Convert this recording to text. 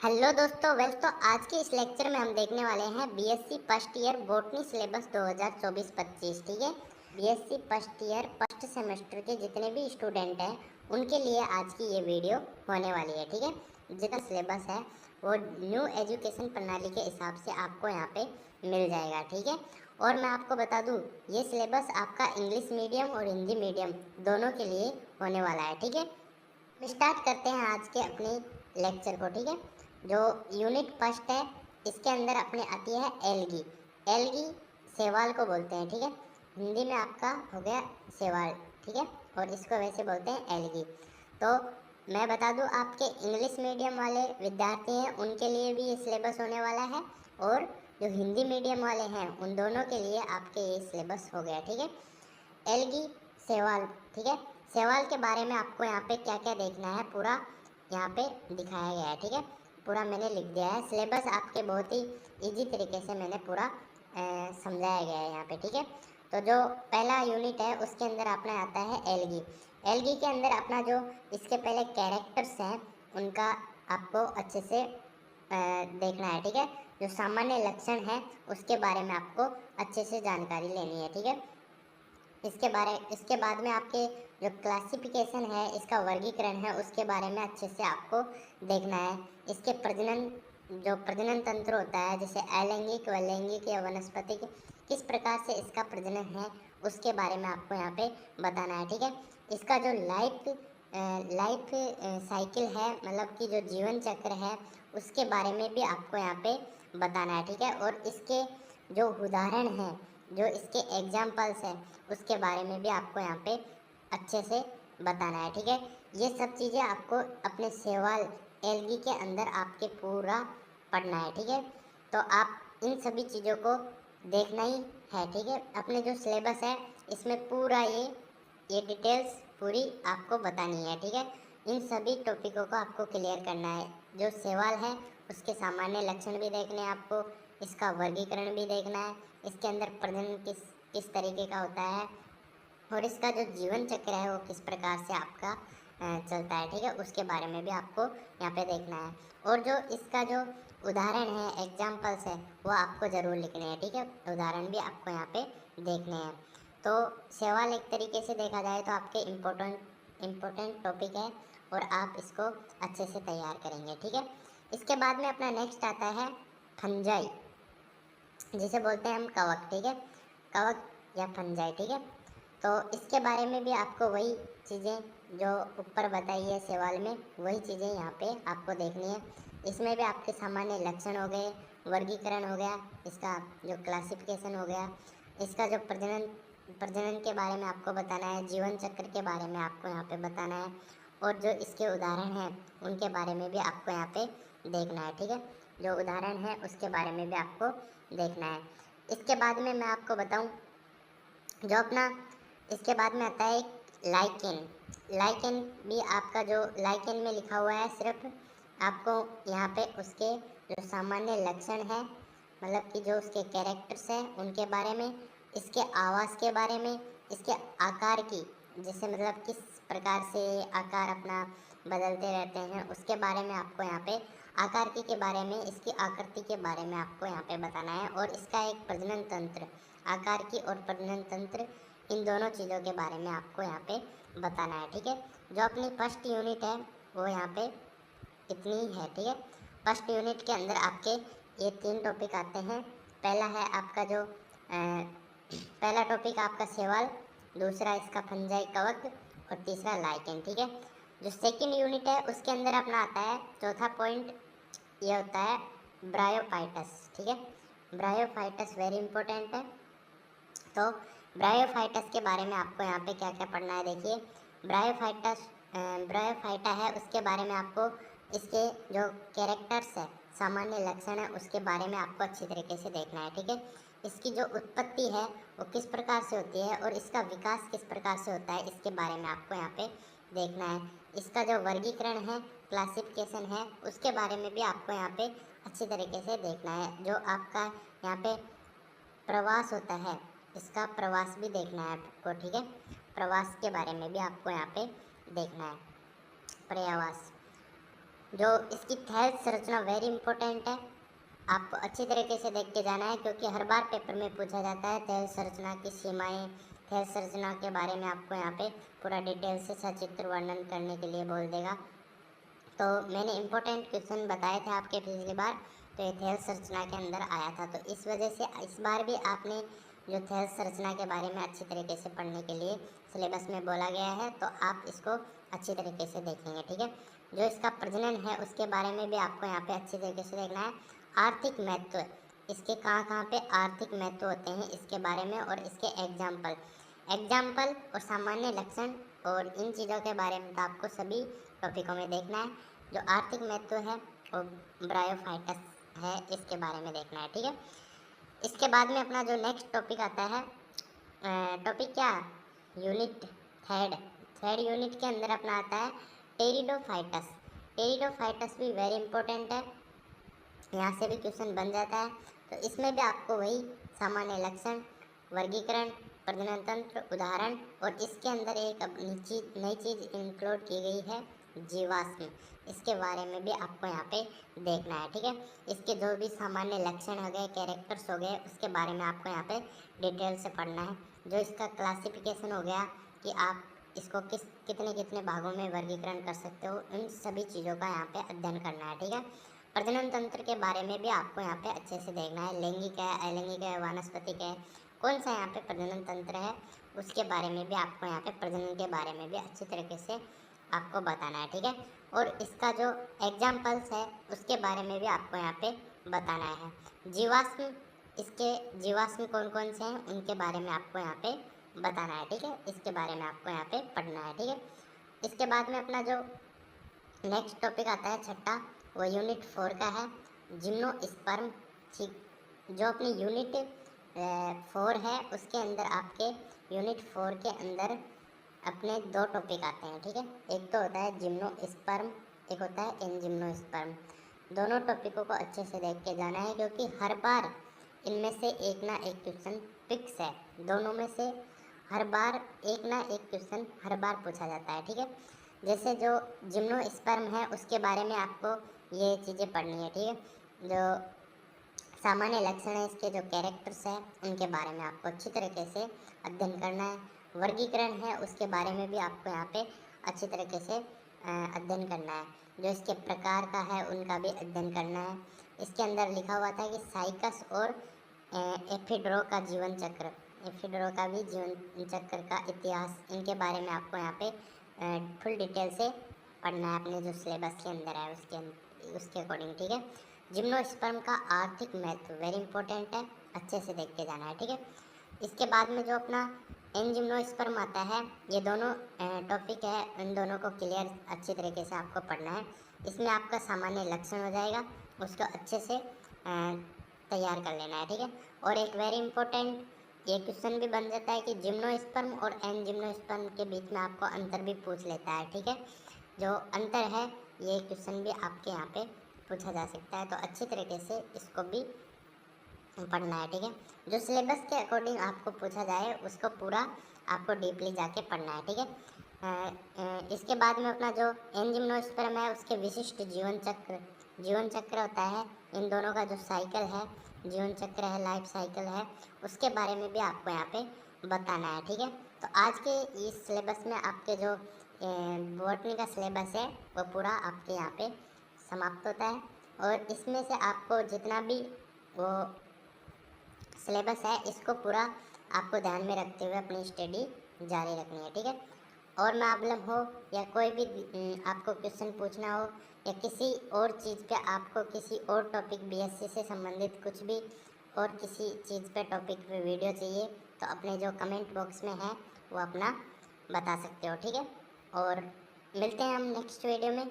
Hello दोस्तों, तो आज के इस लेक्चर में हम देखने वाले हैं BSc first year botany syllabus 2024-25। ठीक है। BSc first year first semester के जितने भी स्टूडेंट हैं उनके लिए आज की ये वीडियो होने वाली है। ठीक है। जितना सिलेबस है वो न्यू एजुकेशन प्रणाली के हिसाब से आपको यहाँ पे मिल जाएगा। ठीक है। और मैं आपको बता दूँ, ये सिलेबस आपका इंग्लिश मीडियम और हिंदी मीडियम दोनों के लिए होने वाला है। ठीक है। स्टार्ट करते हैं आज के अपने लेक्चर को। ठीक है। जो यूनिट फर्स्ट है इसके अंदर अपने आती है एलगी। एलगी सेवाल को बोलते हैं। ठीक है। हिंदी में आपका हो गया सेवाल। ठीक है। और इसको वैसे बोलते हैं एलगी। तो मैं बता दूं, आपके इंग्लिश मीडियम वाले विद्यार्थी हैं उनके लिए भी ये सिलेबस होने वाला है, और जो हिंदी मीडियम वाले हैं उन दोनों के लिए आपके ये सिलेबस हो गया। ठीक है। एलगी सेवाल। ठीक है। सेवाल के बारे में आपको यहाँ पे क्या क्या देखना है पूरा यहाँ पे दिखाया गया है। ठीक है। पूरा मैंने लिख दिया है। सिलेबस आपके बहुत ही इजी तरीके से मैंने पूरा समझाया गया है यहाँ पे। ठीक है। तो जो पहला यूनिट है उसके अंदर अपना आता है एलगी। एलगी के अंदर अपना जो इसके पहले कैरेक्टर्स हैं उनका आपको अच्छे से देखना है। ठीक है। जो सामान्य लक्षण है उसके बारे में आपको अच्छे से जानकारी लेनी है। ठीक है। इसके बाद में आपके जो क्लासिफिकेशन है, इसका वर्गीकरण है, उसके बारे में अच्छे से आपको देखना है। इसके जो प्रजनन तंत्र होता है, जैसे अलैंगिक, वैलैंगिक या वनस्पतिक, किस प्रकार से इसका प्रजनन है उसके बारे में आपको यहाँ पे बताना है। ठीक है। इसका जो लाइफ साइकिल है, मतलब कि जो जीवन चक्र है, उसके बारे में भी आपको यहाँ पे बताना है। ठीक है। और इसके जो उदाहरण हैं, जो इसके एग्जाम्पल्स हैं, उसके बारे में भी आपको यहाँ पे अच्छे से बताना है। ठीक है। ये सब चीज़ें आपको अपने सेवाल एलगी के अंदर आपके पूरा पढ़ना है। ठीक है। तो आप इन सभी चीज़ों को देखना ही है। ठीक है। अपने जो सिलेबस है इसमें पूरा ये डिटेल्स पूरी आपको बतानी है। ठीक है। इन सभी टॉपिकों को आपको क्लियर करना है। जो सवाल है उसके सामान्य लक्षण भी देखने हैं आपको, इसका वर्गीकरण भी देखना है, इसके अंदर प्रजनन किस तरीके का होता है, और इसका जो जीवन चक्र है वो किस प्रकार से आपका चलता है। ठीक है। उसके बारे में भी आपको यहाँ पे देखना है। और जो इसका जो उदाहरण है, एग्जाम्पल्स है, वो आपको ज़रूर लिखने हैं। ठीक है। उदाहरण भी आपको यहाँ पे देखने हैं। तो सवाल एक तरीके से देखा जाए तो आपके इम्पोर्टेंट टॉपिक है, और आप इसको अच्छे से तैयार करेंगे। ठीक है। इसके बाद में अपना नेक्स्ट आता है फंजाई, जिसे बोलते हैं हम कवक। ठीक है। कवक या फंजाई। ठीक है। तो इसके बारे में भी आपको वही चीज़ें जो ऊपर बताई है सवाल में, वही चीज़ें यहाँ पे आपको देखनी है। इसमें भी आपके सामान्य लक्षण हो गए, वर्गीकरण हो गया, इसका जो क्लासिफिकेशन हो गया, इसका जो प्रजनन के बारे में आपको बताना है, जीवन चक्र के बारे में आपको यहाँ पे बताना है, और जो इसके उदाहरण हैं उनके बारे में भी आपको यहाँ पे देखना है। ठीक है। जो उदाहरण है उसके बारे में भी आपको देखना है। इसके बाद में मैं आपको बताऊँ, जो अपना इसके बाद में आता है एक लाइकेन। लाइकेन भी आपका जो लाइकेन में लिखा हुआ है, सिर्फ आपको यहाँ पे उसके जो सामान्य लक्षण है, मतलब कि जो उसके कैरेक्टर्स हैं उनके बारे में, इसके आवास के बारे में, इसके आकार की, जैसे मतलब किस प्रकार से आकार अपना बदलते रहते हैं, उसके बारे में आपको यहाँ पे आकार के बारे में, इसकी आकृति के बारे में आपको यहाँ पे बताना है। और इसका एक प्रजनन तंत्र, आकार की और प्रजनन तंत्र, इन दोनों चीज़ों के बारे में आपको यहाँ पे बताना है। ठीक है। जो अपनी फर्स्ट यूनिट है वो यहाँ पे इतनी ही है। ठीक है। फर्स्ट यूनिट के अंदर आपके ये 3 टॉपिक आते हैं। पहला है आपका जो पहला टॉपिक आपका सेवाल, दूसरा इसका फंजाई कवक, और तीसरा लाइकेन। ठीक है। जो सेकंड यूनिट है उसके अंदर अपना आता है चौथा पॉइंट, ये होता है ब्रायोफाइटस। ठीक है। ब्रायोफाइटस वेरी इंपॉर्टेंट है। तो ब्रायोफाइटस के बारे में आपको यहाँ पे क्या क्या पढ़ना है, देखिए। ब्रायोफाइटा है, उसके बारे में आपको इसके जो कैरेक्टर्स है, सामान्य लक्षण है, उसके बारे में आपको अच्छी तरीके से देखना है। ठीक है। इसकी जो उत्पत्ति है वो किस प्रकार से होती है, और इसका विकास किस प्रकार से होता है, इसके बारे में आपको यहाँ पे देखना है। इसका जो वर्गीकरण है, क्लासिफिकेशन है, उसके बारे में भी आपको यहाँ पे अच्छी तरीके से देखना है। जो आपका यहाँ पे प्रवास होता है, इसका प्रवास भी देखना है आपको। ठीक है। प्रवास के बारे में भी आपको यहाँ पे देखना है, पर्यावास। जो इसकी थैल संरचना वेरी इंपॉर्टेंट है, आपको अच्छी तरीके से देख के जाना है, क्योंकि हर बार पेपर में पूछा जाता है थैल संरचना की सीमाएं। थैल संरचना के बारे में आपको यहाँ पे पूरा डिटेल से सचित्र वर्णन करने के लिए बोल देगा। तो मैंने इम्पोर्टेंट क्वेश्चन बताए थे आपके पिछली बार, तो ये थैल संरचना के अंदर आया था। तो इस वजह से इस बार भी आपने जो थैल संरचना के बारे में अच्छी तरीके से पढ़ने के लिए सिलेबस में बोला गया है, तो आप इसको अच्छी तरीके से देखेंगे, ठीक है। जो इसका प्रजनन है उसके बारे में भी आपको यहाँ पे अच्छी तरीके से देखना है। आर्थिक महत्व, इसके कहाँ कहाँ पे आर्थिक महत्व होते हैं इसके बारे में, और इसके एग्जाम्पल और सामान्य लक्षण, और इन चीज़ों के बारे में तो आपको सभी टॉपिकों में देखना है। जो आर्थिक महत्व है और ब्रायोफाइटस है, इसके बारे में देखना है, ठीक है। इसके बाद में अपना जो नेक्स्ट टॉपिक आता है, टॉपिक क्या, यूनिट थर्ड यूनिट के अंदर अपना आता है टेरिडोफाइटस। टेरिडोफाइटस भी वेरी इंपॉर्टेंट है, यहाँ से भी क्वेश्चन बन जाता है। तो इसमें भी आपको वही सामान्य लक्षण, वर्गीकरण, प्रजनन तंत्र, उदाहरण, और इसके अंदर एक नई चीज़ इंक्लूड की गई है, जीवाश्म। इसके बारे में भी आपको यहाँ पे देखना है, ठीक है। इसके जो भी सामान्य लक्षण हो गए, कैरेक्टर्स हो गए, उसके बारे में आपको यहाँ पे डिटेल से पढ़ना है। जो इसका क्लासिफिकेशन हो गया कि आप इसको कितने कितने भागों में वर्गीकरण कर सकते हो, इन सभी चीज़ों का यहाँ पे अध्ययन करना है, ठीक है। प्रजनन तंत्र के बारे में भी आपको यहाँ पे अच्छे से देखना है, लैंगिक है, अलैंगिक है, वानस्पतिक है, कौन सा यहाँ पे प्रजनन तंत्र है, उसके बारे में भी आपको यहाँ पे प्रजनन के बारे में भी अच्छी तरीके से आपको बताना है, ठीक है। और इसका जो एग्जाम्पल्स है उसके बारे में भी आपको यहाँ पे बताना है। जीवाश्म, इसके जीवाश्म कौन कौन से हैं उनके बारे में आपको यहाँ पे बताना है, ठीक है। इसके बारे में आपको यहाँ पे पढ़ना है, ठीक है। इसके बाद में अपना जो नेक्स्ट टॉपिक आता है छठा, वो यूनिट 4 का है, जिम्नोस्पर्म। ठीक, जो अपनी यूनिट 4 है उसके अंदर आपके यूनिट 4 के अंदर अपने दो टॉपिक आते हैं, ठीक है। एक तो होता है जिम्नोस्पर्म, एक होता है एनजिम्नोस्पर्म। दोनों टॉपिकों को अच्छे से देख के जाना है, क्योंकि हर बार इनमें से एक ना एक क्वेश्चन फिक्स है। दोनों में से हर बार एक ना एक क्वेश्चन हर बार पूछा जाता है, ठीक है। जैसे जो जिम्नोस्पर्म है उसके बारे में आपको ये चीज़ें पढ़नी है, ठीक है। जो सामान्य लक्षण है, इसके जो कैरेक्टर्स हैं उनके बारे में आपको अच्छी तरीके से अध्ययन करना है। वर्गीकरण है उसके बारे में भी आपको यहाँ पे अच्छी तरीके से अध्ययन करना है। जो इसके प्रकार का है उनका भी अध्ययन करना है। इसके अंदर लिखा हुआ था कि साइकस और एफिड्रो का जीवन चक्र, एफिड्रो का भी जीवन चक्र का इतिहास, इनके बारे में आपको यहाँ पे फुल डिटेल से पढ़ना है अपने जो सिलेबस के अंदर है उसके अकॉर्डिंग, ठीक है। जिम्नोस्पर्म का आर्थिक महत्व वेरी इंपॉर्टेंट है, अच्छे से देख के जाना है, ठीक है। इसके बाद में जो अपना एनजिम्नोस्पर्म आता है, ये दोनों टॉपिक है, इन दोनों को क्लियर अच्छी तरीके से आपको पढ़ना है। इसमें आपका सामान्य लक्षण हो जाएगा, उसको अच्छे से तैयार कर लेना है, ठीक है। और एक वेरी इंपॉर्टेंट ये क्वेश्चन भी बन जाता है कि जिम्नोस्पर्म और एनजिम्नोस्पर्म के बीच में आपको अंतर भी पूछ लेता है, ठीक है। जो अंतर है ये क्वेश्चन भी आपके यहाँ पे पूछा जा सकता है, तो अच्छी तरीके से इसको भी पढ़ना है, ठीक है। जो सिलेबस के अकॉर्डिंग आपको पूछा जाए उसको पूरा आपको डीपली जाके पढ़ना है, ठीक है। इसके बाद में अपना जो एनजिम्नोस्पर्म है उसके विशिष्ट जीवन चक्र होता है, इन दोनों का जो साइकिल है, जीवन चक्र है, लाइफ साइकिल है, उसके बारे में भी आपको यहाँ पे बताना है, ठीक है। तो आज के इस सिलेबस में आपके जो बॉटनी का सिलेबस है वो पूरा आपके यहाँ पे समाप्त होता है, और इसमें से आपको जितना भी वो सिलेबस है इसको पूरा आपको ध्यान में रखते हुए अपनी स्टडी जारी रखनी है, ठीक है। और प्रॉब्लम हो या कोई भी आपको क्वेश्चन पूछना हो, या किसी और चीज़ पे आपको किसी और टॉपिक बीएससी से संबंधित कुछ भी और किसी चीज़ पे टॉपिक पे वीडियो चाहिए, तो अपने जो कमेंट बॉक्स में है वो अपना बता सकते हो, ठीक है। और मिलते हैं हम नेक्स्ट वीडियो में।